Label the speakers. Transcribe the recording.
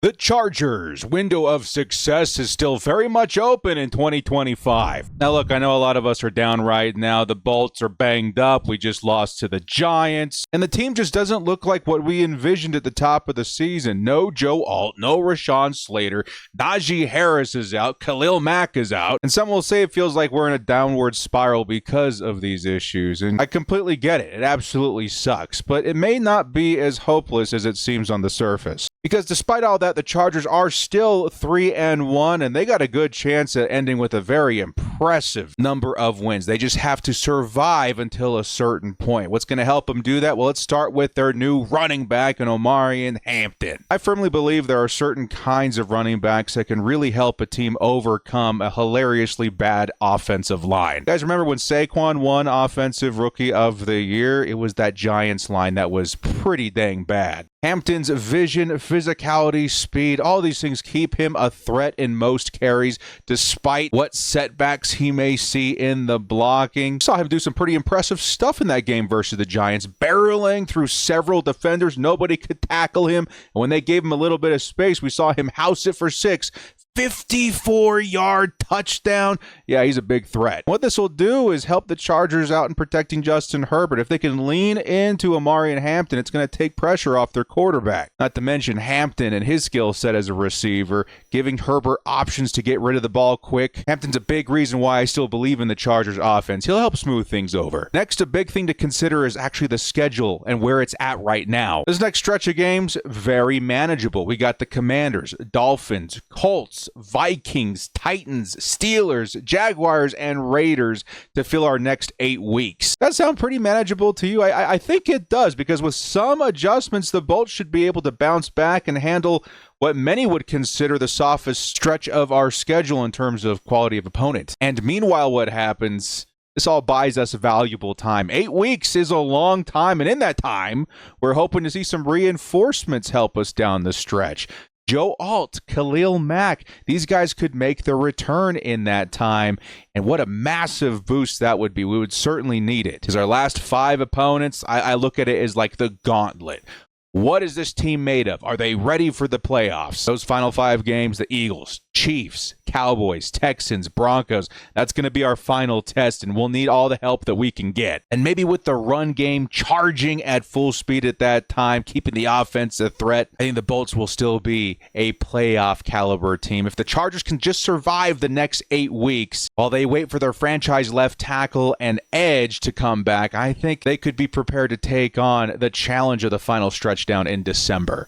Speaker 1: The Chargers' window of success is still very much open in 2025. Now, look, I know a lot of us are down right now. The Bolts are banged up. We just lost to the Giants. And the team just doesn't look like what we envisioned at the top of the season. No Joe Alt, no Rashawn Slater. Najee Harris is out. Khalil Mack is out. And some will say it feels like we're in a downward spiral because of these issues. And I completely get it. It absolutely sucks. But it may not be as hopeless as it seems on the surface. Because despite all that, the Chargers are still 3-1, and they got a good chance at ending with a very impressive number of wins. They just have to survive until a certain point. What's going to help them do that? Well, let's start with their new running back in Omarion Hampton. I firmly believe there are certain kinds of running backs that can really help a team overcome a hilariously bad offensive line. You guys remember when Saquon won Offensive Rookie of the Year? It was that Giants line that was pretty dang bad. Hampton's vision, physicality, speed, all these things keep him a threat in most carries, despite what setbacks he may see in the blocking. Saw him do some pretty impressive stuff in that game versus the Giants, barreling through several defenders. Nobody could tackle him. And when they gave him a little bit of space, we saw him house it for 6. 54-yard touchdown. Yeah, he's a big threat. What this will do is help the Chargers out in protecting Justin Herbert. If they can lean into Omarion Hampton, it's going to take pressure off their quarterback. Not to mention Hampton and his skill set as a receiver, giving Herbert options to get rid of the ball quick. Hampton's a big reason why I still believe in the Chargers offense. He'll help smooth things over. Next, a big thing to consider is actually the schedule and where it's at right now. This next stretch of games, very manageable. We got the Commanders, Dolphins, Colts, Vikings, Titans, Steelers, Jaguars, and Raiders to fill our next 8 weeks. That sound pretty manageable to you? I think it does, because with some adjustments, the Bolts should be able to bounce back and handle what many would consider the softest stretch of our schedule in terms of quality of opponent. And meanwhile, what happens? This all buys us valuable time. 8 weeks is a long time, and in that time, we're hoping to see some reinforcements help us down the stretch. Joe Alt, Khalil Mack, these guys could make their return in that time, and what a massive boost that would be. We would certainly need it. Because our last 5 opponents, I look at it as like the gauntlet. What is this team made of? Are they ready for the playoffs? Those final 5 games, the Eagles, Chiefs, Cowboys, Texans, Broncos, that's going to be our final test, and we'll need all the help that we can get. And maybe with the run game charging at full speed at that time, keeping the offense a threat, I think the Bolts will still be a playoff caliber team. If the Chargers can just survive the next 8 weeks while they wait for their franchise left tackle and edge to come back, I think they could be prepared to take on the challenge of the final stretch down in December.